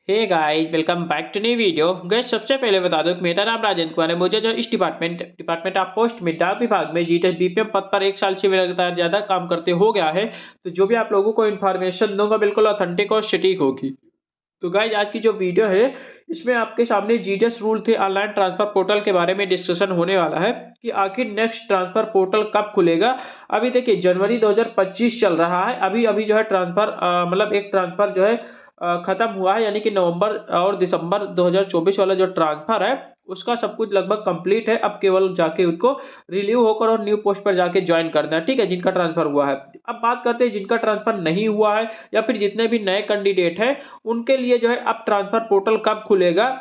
Hey guys, welcome back to new video. Guys, सबसे पहले बता दूं कि मेरा नाम राजेंद्र कुमार है। मुझे जो इस डिपार्टमेंट ऑफ पोस्ट में डाक विभाग में जीटेस बीपीएम पद पर 1 साल से भी लगातार ज्यादा काम करते हो गया है। तो जो भी आप लोगों को इन्फॉर्मेशन दूंगा बिल्कुल ऑथेंटिक और सटीक होगी। तो गाइस, आज की जो वीडियो है इसमें आपके सामने जीटेस रूल थे ऑनलाइन ट्रांसफर पोर्टल के बारे में डिस्कशन होने वाला है कि आखिर नेक्स्ट ट्रांसफर पोर्टल कब खुलेगा। अभी देखिए, जनवरी 2025 चल रहा है। अभी अभी जो है ट्रांसफर मतलब एक ट्रांसफर जो है खत्म हुआ है, यानी कि नवंबर और दिसंबर 2024 वाला जो ट्रांसफर है उसका सब कुछ लगभग कंप्लीट है। अब केवल जाके उसको रिलीव होकर और न्यू पोस्ट पर जाके ज्वाइन करना है, ठीक है, जिनका ट्रांसफर हुआ है। अब बात करते हैं जिनका ट्रांसफर नहीं हुआ है या फिर जितने भी नए कैंडिडेट हैं उनके लिए जो है अब ट्रांसफर पोर्टल कब खुलेगा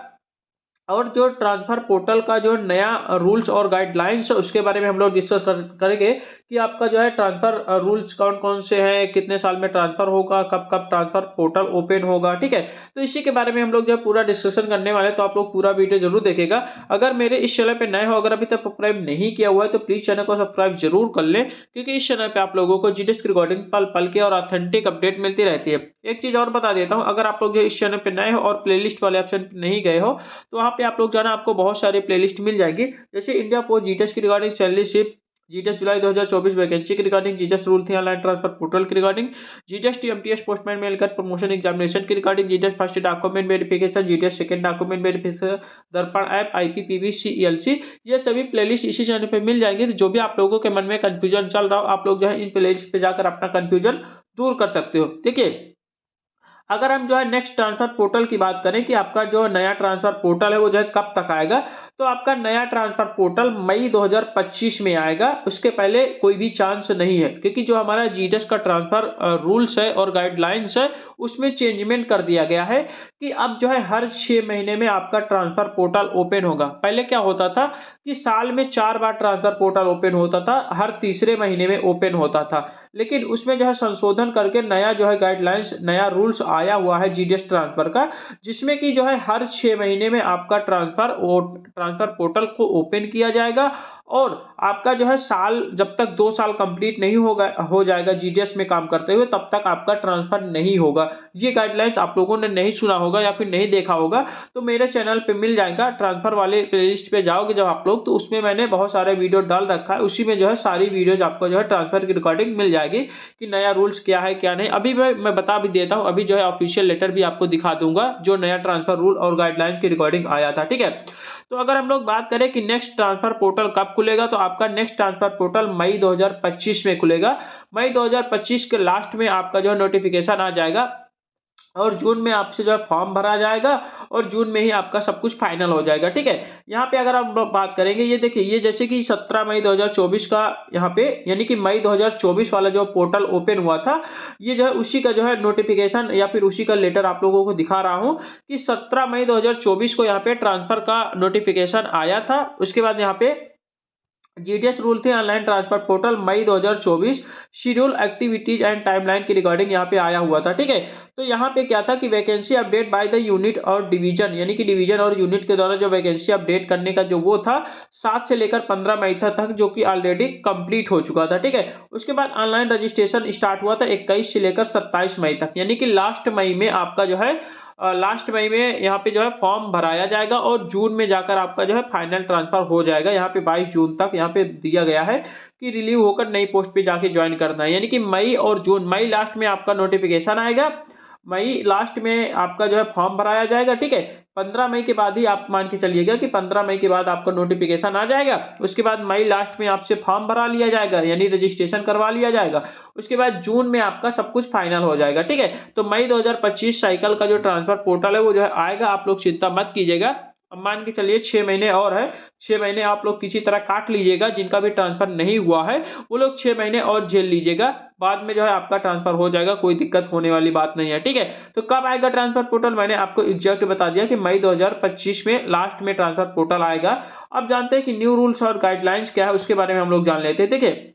और जो ट्रांसफर पोर्टल का जो नया रूल्स और गाइडलाइंस है उसके बारे में हम लोग डिस्कस करेंगे कि आपका जो है ट्रांसफर रूल्स कौन कौन से हैं, कितने साल में ट्रांसफर होगा, कब कब ट्रांसफर पोर्टल ओपन होगा, ठीक है। तो इसी के बारे में हम लोग जो पूरा डिस्कशन करने वाले हैं, तो आप लोग पूरा वीडियो जरूर देखेगा। अगर मेरे इस चैनल पे नए हो, अगर अभी तक सब्सक्राइब नहीं किया हुआ है तो प्लीज चैनल को सब्सक्राइब जरूर कर लें, क्योंकि इस चैनल पे आप लोगों को जीडीएस की रिकॉर्डिंग पल पल के और ऑथेंटिक अपडेट मिलती रहती है। एक चीज और बता देता हूँ, अगर आप लोग जो इस चैनल पे नए हो और प्लेलिस्ट वाले ऑप्शन पे नहीं गए हो तो वहाँ पे आप लोग जाना, आपको बहुत सारे प्लेलिस्ट मिल जाएंगी। जैसे इंडिया पोस्ट जीटेस की रिगार्डिंग सैलरी शिप, जीटेस जुलाई 2024 वैकेंसी की रिगार्डिंग, जीटेस रूल थी ऑनलाइन ट्रांसफर पोर्टल की रिगार्डिंग, जीटेस टीएमटीएस पोस्टमैन मेलकर प्रमोशन एग्जामिनेशन की regarding, GDS first document verification, GDS second document verification, Darpan app, आईपीपीबीसीईएलसी, ये सभी प्लेलिस्ट इसी चैनल पे मिल जाएंगे। तो जो भी आप लोगों के मन में कंफ्यूजन चल रहा हो, आप लोग जो है इन प्लेलिस्ट पे जाकर अपना कंफ्यूजन दूर कर सकते हो। देखिए, अगर हम जो है नेक्स्ट ट्रांसफर पोर्टल की बात करें कि आपका जो नया ट्रांसफर पोर्टल है वो जो है कब तक आएगा, तो आपका नया ट्रांसफर पोर्टल मई 2025 में आएगा। उसके पहले कोई भी चांस नहीं है, क्योंकि जो हमारा जीडीएस का ट्रांसफर रूल्स है और गाइडलाइंस है उसमें चेंजमेंट कर दिया गया है कि अब जो है हर 6 महीने में आपका ट्रांसफर पोर्टल ओपन होगा। पहले क्या होता था कि साल में 4 बार ट्रांसफर पोर्टल ओपन होता था, हर तीसरे महीने में ओपन होता था। लेकिन उसमें जो है संशोधन करके नया जो है गाइडलाइंस, नया रूल्स आया हुआ है जीडीएस ट्रांसफर का, जिसमें कि जो है हर 6 महीने में आपका ट्रांसफर पोर्टल को ओपन किया जाएगा। और आपका जो है साल, जब तक 2 साल कंप्लीट नहीं हो जाएगा जीडीएस में काम करते हुए, तब तक आपका ट्रांसफर नहीं होगा। ये गाइडलाइंस आप लोगों ने नहीं सुना होगा या फिर नहीं देखा होगा, तो मेरे चैनल पे मिल जाएगा। ट्रांसफर वाले प्लेलिस्ट पे जाओगे जब आप लोग, तो उसमें मैंने बहुत सारे वीडियो डाल रखा है, उसी में जो है सारी वीडियोज आपको जो है ट्रांसफर की रिकॉर्डिंग मिल जाएगी कि नया रूल्स क्या है क्या नहीं। अभी मैं बता भी देता हूँ, अभी जो है ऑफिशियल लेटर भी आपको दिखा दूंगा जो नया ट्रांसफर रूल और गाइडलाइंस की रिकॉर्डिंग आया था, ठीक है। तो अगर हम लोग बात करें कि नेक्स्ट ट्रांसफर पोर्टल कब खुलेगा, तो आपका नेक्स्ट ट्रांसफर पोर्टल मई 2025 में खुलेगा। मई 2025 के लास्ट में आपका जो है नोटिफिकेशन आ जाएगा और जून में आपसे जो है फॉर्म भरा जाएगा और जून में ही आपका सब कुछ फाइनल हो जाएगा, ठीक है। यहाँ पे अगर आप बात करेंगे, ये देखिए, ये जैसे कि 17 मई 2024 का यहाँ पे, यानी कि मई 2024 वाला जो पोर्टल ओपन हुआ था, ये जो है उसी का जो है नोटिफिकेशन या फिर उसी का लेटर आप लोगों को दिखा रहा हूँ कि 17 मई 2024 को यहाँ पे ट्रांसफर का नोटिफिकेशन आया था। उसके बाद यहाँ पे जीडीएस रूल थे online transfer portal May 2024, schedule activities and timeline की रिगार्डिंग यहाँ पे आया हुआ था, ठीक है। तो यहाँ पे क्या था कि vacancy update by the unit और डिवीजन, यानी कि डिवीजन और यूनिट के द्वारा जो वैकेंसी अपडेट करने का जो वो था 7 से लेकर 15 मई तक, जो कि ऑलरेडी कंप्लीट हो चुका था, ठीक है। उसके बाद ऑनलाइन रजिस्ट्रेशन स्टार्ट हुआ था 21 से लेकर 27 मई तक, यानी कि लास्ट मई में आपका जो है लास्ट मई में यहाँ पे जो है फॉर्म भराया जाएगा और जून में जाकर आपका जो है फाइनल ट्रांसफर हो जाएगा। यहाँ पे 22 जून तक यहाँ पे दिया गया है कि रिलीव होकर नई पोस्ट पे जाके ज्वाइन करना है, यानी कि मई और जून, मई लास्ट में आपका नोटिफिकेशन आएगा, मई लास्ट में आपका जो है फॉर्म भराया जाएगा, ठीक है। 15 मई के बाद ही आप मान के चलिएगा कि 15 मई के बाद आपका नोटिफिकेशन आ जाएगा। उसके बाद मई लास्ट में आपसे फॉर्म भरा लिया जाएगा, यानी रजिस्ट्रेशन करवा लिया जाएगा। उसके बाद जून में आपका सब कुछ फाइनल हो जाएगा, ठीक है। तो मई 2025 साइकिल का जो ट्रांसफर पोर्टल है वो जो है आएगा, आप लोग चिंता मत कीजिएगा। अब मान के चलिए 6 महीने और है, 6 महीने आप लोग किसी तरह काट लीजिएगा। जिनका भी ट्रांसफर नहीं हुआ है वो लोग 6 महीने और झेल लीजिएगा, बाद में जो है आपका ट्रांसफर हो जाएगा, कोई दिक्कत होने वाली बात नहीं है, ठीक है। तो कब आएगा ट्रांसफर पोर्टल, मैंने आपको एग्जैक्ट बता दिया कि मई 2025 में लास्ट में ट्रांसफर पोर्टल आएगा। अब जानते हैं कि न्यू रूल्स और गाइडलाइंस क्या है, उसके बारे में हम लोग जान लेते हैं। देखिए,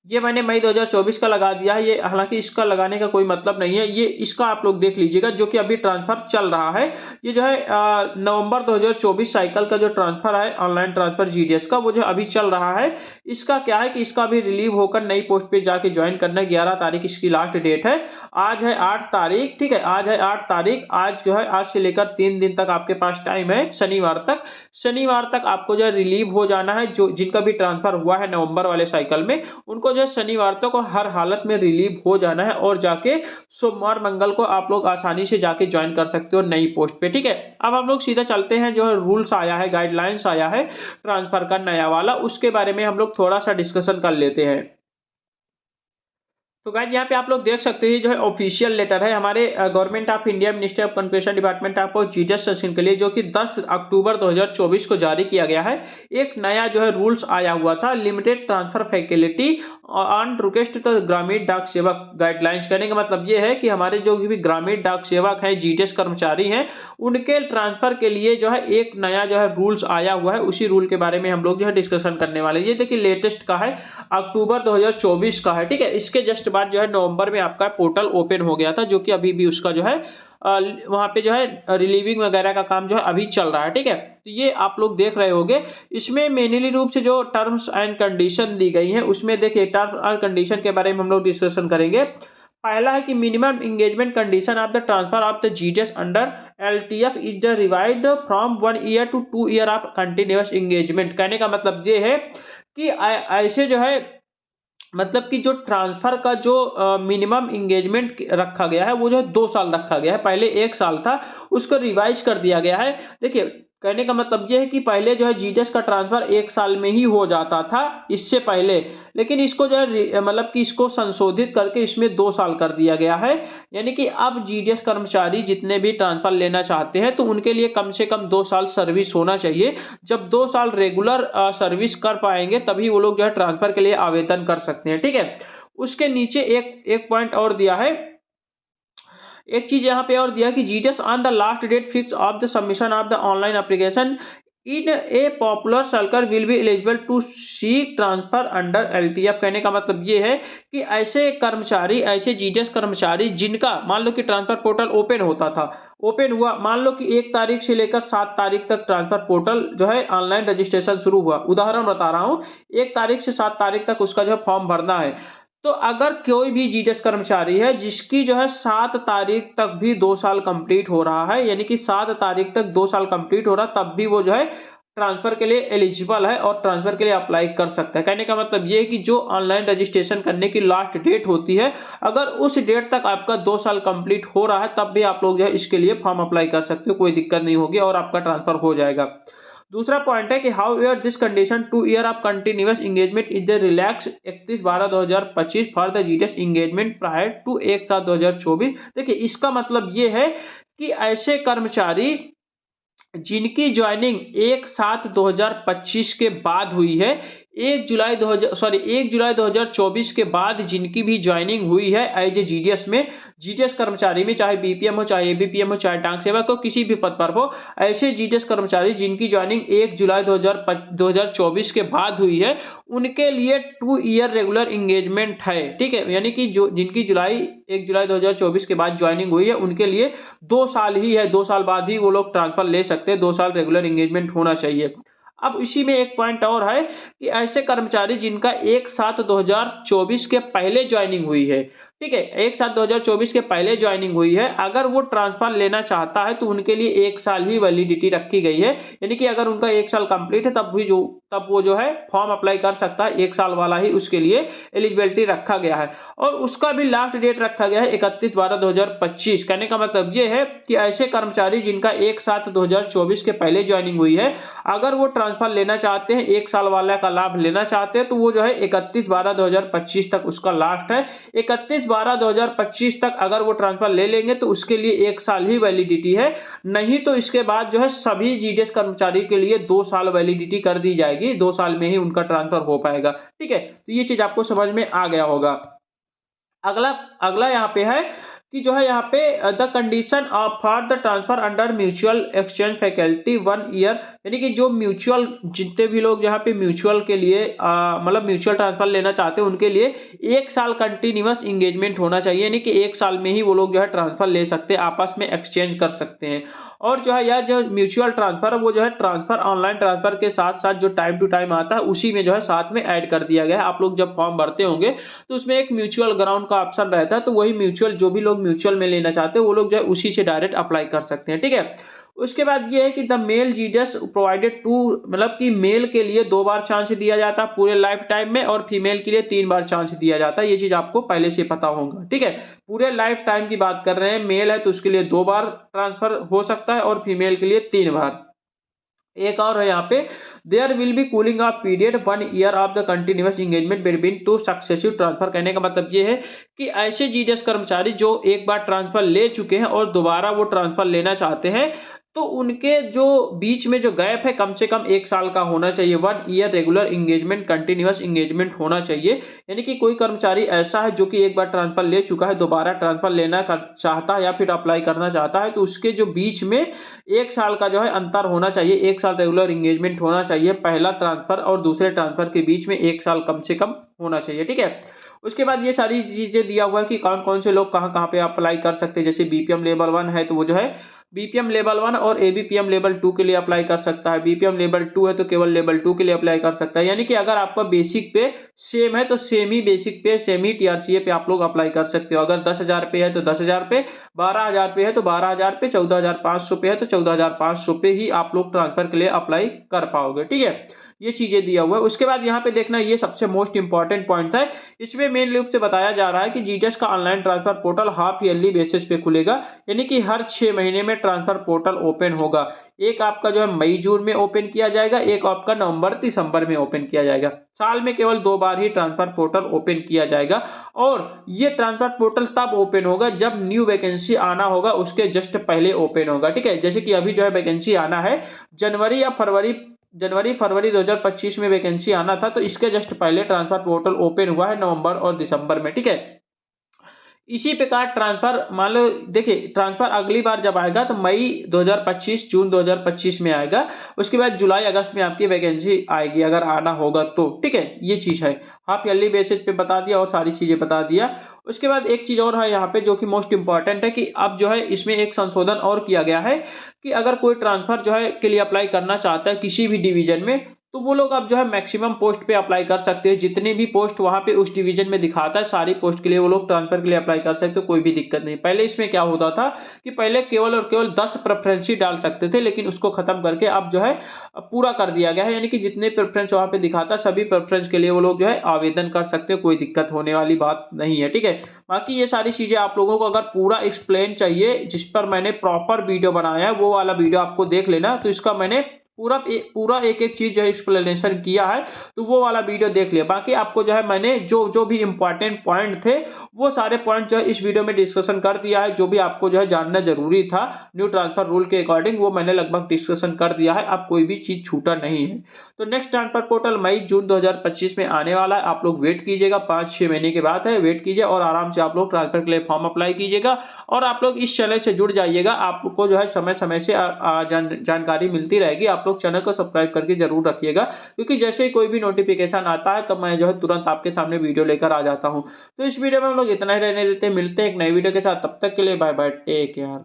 ये मैंने मई 2024 का लगा दिया है। ये हालांकि इसका लगाने का कोई मतलब नहीं है, ये इसका आप लोग देख लीजिएगा जो कि अभी ट्रांसफर चल रहा है। ये जो है नवंबर 2024 साइकिल का जो ट्रांसफर है ऑनलाइन ट्रांसफर जीडीएस का, वो जो अभी चल रहा है। इसका क्या है कि इसका अभी रिलीव होकर नई पोस्ट पे जाके ज्वाइन करना है। 11 तारीख इसकी लास्ट डेट है। आज है 8 तारीख, ठीक है, आज है 8 तारीख। आज जो है आज से लेकर 3 दिन तक आपके पास टाइम है, शनिवार तक आपको जो है रिलीव हो जाना है। जो जिनका भी ट्रांसफर हुआ है नवंबर वाले साइकिल में, उनको जो है शनिवार तक हर हालत में रिलीव हो जाना है और जाके सोमवार मंगल को आप लोग आसानी से जाके ज्वाइन कर सकते हो नई पोस्ट पे, ठीक है। अब हम लोग सीधा चलते हैं, जो है रूल्स आया है, गाइडलाइंस आया है ट्रांसफर का नया वाला, उसके बारे में हम लोग थोड़ा सा डिस्कशन कर लेते हैं। तो गाइस यहाँ पे आप लोग देख सकते हैं जो है ऑफिशियल लेटर है हमारे government of India ministry of corporation department of post GDS session के लिए, जो कि 10 अक्टूबर 2024 को जारी किया गया है। एक नया जो है रूल्स आया हुआ था, limited transfer facility on request तो ग्रामीण डाक सेवक गाइडलाइंस। कहने का मतलब ये है कि हमारे जो भी ग्रामीण डाक सेवक हैं, जीडीएस कर्मचारी हैं, उनके ट्रांसफर के लिए जो है एक नया जो है रूल्स आया हुआ है। उसी रूल के बारे में हम लोग जो है डिस्कशन करने वाले हैं। ये देखिए लेटेस्ट का है, अक्टूबर 2024 का है, ठीक है। इसके जस्ट बाद जो है नवंबर में आपका पोर्टल ओपन हो गया था, जो कि अभी भी उसका जो है वहां पे जो है रिलीविंग वगैरह का काम जो है अभी चल रहा है, ठीक है। तो ये आप लोग देख रहे होंगे, इसमें मेनली रूप से जो टर्म्स एंड कंडीशन दी गई हैं, उसमें देखिए टर्म्स एंड कंडीशन के बारे में हम लोग डिस्कशन करेंगे। पहला है कि minimum engagement condition of the transfer of the GDS under LTF is the revised from 1 year to 2 year of continuous engagement. कहने का मतलब ये है कि ऐसे जो है मतलब कि जो ट्रांसफर का जो मिनिमम एंगेजमेंट रखा गया है, वो जो है 2 साल रखा गया है। पहले 1 साल था, उसको रिवाइज कर दिया गया है। देखिए कहने का मतलब ये है कि पहले जो है जीडीएस का ट्रांसफर 1 साल में ही हो जाता था इससे पहले, लेकिन इसको जो है मतलब कि इसको संशोधित करके इसमें 2 साल कर दिया गया है। यानी कि अब जीडीएस कर्मचारी जितने भी ट्रांसफर लेना चाहते हैं, तो उनके लिए कम से कम 2 साल सर्विस होना चाहिए। जब 2 साल रेगुलर सर्विस कर पाएंगे, तभी वो लोग जो है ट्रांसफर के लिए आवेदन कर सकते हैं, ठीक है। उसके नीचे एक पॉइंट और दिया है, एक चीज यहाँ पे और दिया कि GDS on the last date fix of the submission of the online application in a popular circle will be eligible to seek transfer under LTF. कहने का मतलब ये है कि ऐसे कर्मचारी, ऐसे जीडीएस कर्मचारी जिनका मान लो कि ट्रांसफर पोर्टल ओपन होता था, ओपन हुआ, मान लो कि 1 तारीख से लेकर 7 तारीख तक ट्रांसफर पोर्टल जो है ऑनलाइन रजिस्ट्रेशन शुरू हुआ, उदाहरण बता रहा हूँ, 1 तारीख से 7 तारीख तक उसका जो है फॉर्म भरना है। तो अगर कोई भी जीडीएस कर्मचारी है जिसकी जो है 7 तारीख तक भी 2 साल कंप्लीट हो रहा है, यानी कि 7 तारीख तक 2 साल कंप्लीट हो रहा है, तब भी वो जो है ट्रांसफर के लिए एलिजिबल है और ट्रांसफर के लिए अप्लाई कर सकता है। कहने का मतलब ये है कि जो ऑनलाइन रजिस्ट्रेशन करने की लास्ट डेट होती है, अगर उस डेट तक आपका 2 साल कंप्लीट हो रहा है, तब भी आप लोग जो है इसके लिए फॉर्म अप्लाई कर सकते हो, कोई दिक्कत नहीं होगी और आपका ट्रांसफर हो जाएगा। दूसरा पॉइंट है कि however this condition 2 year of continuous engagement is the relax 31/12/2025 for the GDS engagement prior to 1/7/2024। देखिए इसका मतलब ये है कि ऐसे कर्मचारी जिनकी ज्वाइनिंग 1/7/2025 के बाद हुई है, 1 जुलाई 2024 के बाद जिनकी भी ज्वाइनिंग हुई है एज ए जीडीएस में, जीडीएस कर्मचारी में, चाहे बीपीएम हो, चाहे एबीपीएम हो, चाहे डाक सेवक हो, किसी भी पद पर हो, ऐसे जीडीएस कर्मचारी जिनकी ज्वाइनिंग 1 जुलाई 2024 के बाद हुई है, उनके लिए 2 ईयर रेगुलर एंगेजमेंट है, ठीक है। यानी कि जो जिनकी 1 जुलाई 2024 के बाद ज्वाइनिंग हुई है, उनके लिए 2 साल ही है, 2 साल बाद ही वो लोग ट्रांसफर ले सकते हैं, 2 साल रेगुलर एंगेजमेंट होना चाहिए। अब इसी में एक पॉइंट और है कि ऐसे कर्मचारी जिनका 1/7/2024 के पहले ज्वाइनिंग हुई है, ठीक है, 1/7/2024 के पहले ज्वाइनिंग हुई है, अगर वो ट्रांसफर लेना चाहता है तो उनके लिए 1 साल ही वैलिडिटी रखी गई है। यानी कि अगर उनका 1 साल कंप्लीट है, तब वो जो है फॉर्म अप्लाई कर सकता है, 1 साल वाला ही उसके लिए एलिजिबिलिटी रखा गया है। और उसका भी लास्ट डेट रखा गया है 31/12/2025। कहने का मतलब ये है कि ऐसे कर्मचारी जिनका 1/7/2024 के पहले ज्वाइनिंग हुई है, अगर वो ट्रांसफर लेना चाहते हैं, 1 साल वाला का लाभ लेना चाहते हैं, तो वो जो है 31/12/2025 तक उसका लास्ट है। 31/12/2025 तक अगर वो ट्रांसफर ले लेंगे तो उसके लिए 1 साल ही वैलिडिटी है, नहीं तो इसके बाद जो है सभी जीडीएस कर्मचारी के लिए 2 साल वैलिडिटी कर दी जाएगी, 2 साल में ही उनका ट्रांसफर हो पाएगा, ठीक है। तो ये चीज आपको समझ में आ गया होगा। अगला यहाँ पे है कि जो है यहाँ पे the condition of for the transfer under mutual exchange faculty 1 year, यानी कि जो म्यूचुअल जितने भी लोग यहाँ पे म्यूचुअल के लिए मतलब म्यूचुअल ट्रांसफर लेना चाहते हैं उनके लिए 1 साल कंटिन्यूअस इंगेजमेंट होना चाहिए, यानी कि 1 साल में ही वो लोग जो है ट्रांसफर ले सकते हैं, आपस में एक्सचेंज कर सकते हैं। और जो है यह जो म्यूचुअल ट्रांसफर वो जो है ट्रांसफर ऑनलाइन ट्रांसफर के साथ साथ जो टाइम टू टाइम आता है उसी में जो है साथ में ऐड कर दिया गया है। आप लोग जब फॉर्म भरते होंगे तो उसमें एक म्यूचुअल ग्राउंड का ऑप्शन रहता है, तो वही म्यूचुअल जो भी लोग म्यूचुअल में लेना चाहते हैं वो लोग जो है उसी से डायरेक्ट अप्लाई कर सकते हैं, ठीक है। उसके बाद ये है कि द मेल जीडस प्रोवाइडेड टू, मतलब कि मेल के लिए 2 बार चांस दिया जाता है पूरे लाइफ टाइम में, और फीमेल के लिए 3 बार चांस दिया जाता है। ये चीज आपको पहले से पता होगा, ठीक है। पूरे लाइफ टाइम की बात कर रहे हैं, मेल है तो उसके लिए 2 बार ट्रांसफर हो सकता है और फीमेल के लिए 3 बार। एक और है यहाँ पे, there will be cooling off period 1 year of the continuous engagement between two successive transfer. कहने का मतलब ये है कि ऐसे जीडीएस कर्मचारी जो एक बार ट्रांसफर ले चुके हैं और दोबारा वो ट्रांसफर लेना चाहते हैं, तो उनके जो बीच में जो गैप है कम से कम 1 साल का होना चाहिए। 1 year regular engagement continuous engagement होना चाहिए, यानी कि कोई कर्मचारी ऐसा है जो कि एक बार ट्रांसफर ले चुका है, दोबारा ट्रांसफर लेना चाहता है या फिर अप्लाई करना चाहता है, तो उसके जो बीच में 1 साल का जो है अंतर होना चाहिए, 1 साल रेगुलर इंगेजमेंट होना चाहिए। पहला ट्रांसफर और दूसरे ट्रांसफर के बीच में 1 साल कम से कम होना चाहिए, ठीक है। उसके बाद ये सारी चीजें दिया हुआ है कि कौन कौन से लोग कहाँ कहाँ पे अप्लाई कर सकते हैं। जैसे बीपीएम लेवल 1 है तो वो जो है बीपीएम लेवल 1 और एबीपीएम लेवल 2 के लिए अप्लाई कर सकता है। बीपीएम लेवल 2 है तो केवल लेवल 2 के लिए अप्लाई कर सकता है। यानी कि अगर आपका बेसिक पे सेम है तो सेम ही बेसिक पे, सेम ही टीआरसीए पे आप लोग अप्लाई कर सकते हो। अगर 10,000 पे है तो 10,000 पे, 12,000 पे है तो 12,000 पे, 14,500 पे है तो 14,500 पे ही आप लोग ट्रांसफर के लिए अप्लाई कर पाओगे, ठीक है। ये चीजें दिया हुआ है। उसके बाद यहाँ पे देखना, ये सबसे मोस्ट इंपॉर्टेंट पॉइंट है, इसमें मेन रूप से बताया जा रहा है कि जीडीएस का online transfer portal half yearly basis पे खुलेगा, यानी कि हर 6 महीने में ट्रांसफर पोर्टल ओपन होगा। एक आपका जो है मई जून में ओपन किया जाएगा, एक आपका नवंबर दिसंबर में ओपन किया जाएगा। साल में केवल 2 बार ही ट्रांसफर पोर्टल ओपन किया जाएगा, और ये ट्रांसफर पोर्टल तब ओपन होगा जब न्यू वैकेंसी आना होगा, उसके जस्ट पहले ओपन होगा, ठीक है। जैसे कि अभी जो है वैकेंसी आना है जनवरी फरवरी 2025 में वैकेंसी आना था, तो इसके जस्ट पहले ट्रांसफर पोर्टल ओपन हुआ है नवंबर और दिसंबर में, ठीक है। इसी प्रकार ट्रांसफर मान लो, देखिए ट्रांसफर अगली बार जब आएगा तो मई 2025 जून 2025 में आएगा, उसके बाद जुलाई अगस्त में आपकी वैकेंसी आएगी अगर आना होगा तो, ठीक है। ये चीज है, हाफ ईयरली बेसिस पे बता दिया और सारी चीजें बता दिया। उसके बाद एक चीज और है यहाँ पे जो कि मोस्ट इंपॉर्टेंट है, कि अब जो है इसमें एक संशोधन और किया गया है कि अगर कोई ट्रांसफर जो है के लिए अप्लाई करना चाहता है किसी भी डिवीजन में, तो वो लोग अब जो है मैक्सिमम पोस्ट पे अप्लाई कर सकते हैं। जितनी भी पोस्ट वहां पे उस डिवीजन में दिखाता है सारी पोस्ट के लिए वो लोग ट्रांसफर के लिए अप्लाई कर सकते हो, कोई भी दिक्कत नहीं। पहले इसमें क्या होता था कि पहले केवल और केवल 10 प्रेफरेंस ही डाल सकते थे, लेकिन उसको खत्म करके अब जो है पूरा कर दिया गया है, यानी कि जितने प्रेफरेंस वहां पे दिखाता है सभी प्रेफरेंस के लिए वो लोग जो है आवेदन कर सकते हैं, कोई दिक्कत होने वाली बात नहीं है, ठीक है। बाकी ये सारी चीजें आप लोगों को अगर पूरा एक्सप्लेन चाहिए, जिस पर मैंने प्रॉपर वीडियो बनाया है, वो वाला वीडियो आपको देख लेना। तो इसका मैंने पूरा एक एक चीज जो है एक्सप्लेनेशन किया है, तो वो वाला वीडियो देख लिया। बाकी आपको जो है मैंने जो जो भी इंपॉर्टेंट पॉइंट थे वो सारे पॉइंट जो है इस वीडियो में डिस्कशन कर दिया है। जो भी आपको जो है जानना जरूरी था न्यू ट्रांसफर रूल के अकॉर्डिंग, वो मैंने लगभग डिस्कशन कर दिया है। अब कोई भी चीज छूटा नहीं है। तो नेक्स्ट ट्रांसफर पोर्टल मई जून 2025 में आने वाला है, आप लोग वेट कीजिएगा, 5-6 महीने के बाद है, वेट कीजिए और आराम से आप लोग ट्रांसफर के लिए फॉर्म अप्लाई कीजिएगा। और आप लोग इस चैनल से जुड़ जाइएगा, आपको जो है समय समय से जानकारी मिलती रहेगी। आप लोग चैनल को सब्सक्राइब करके जरूर रखिएगा, क्योंकि जैसे ही कोई भी नोटिफिकेशन आता है तो मैं जो है तुरंत आपके सामने वीडियो लेकर आ जाता हूं। तो इस वीडियो में हम लोग इतना ही रहने देते हैं, मिलते हैं एक नई वीडियो के साथ, तब तक के लिए बाय बाय, टेक केयर।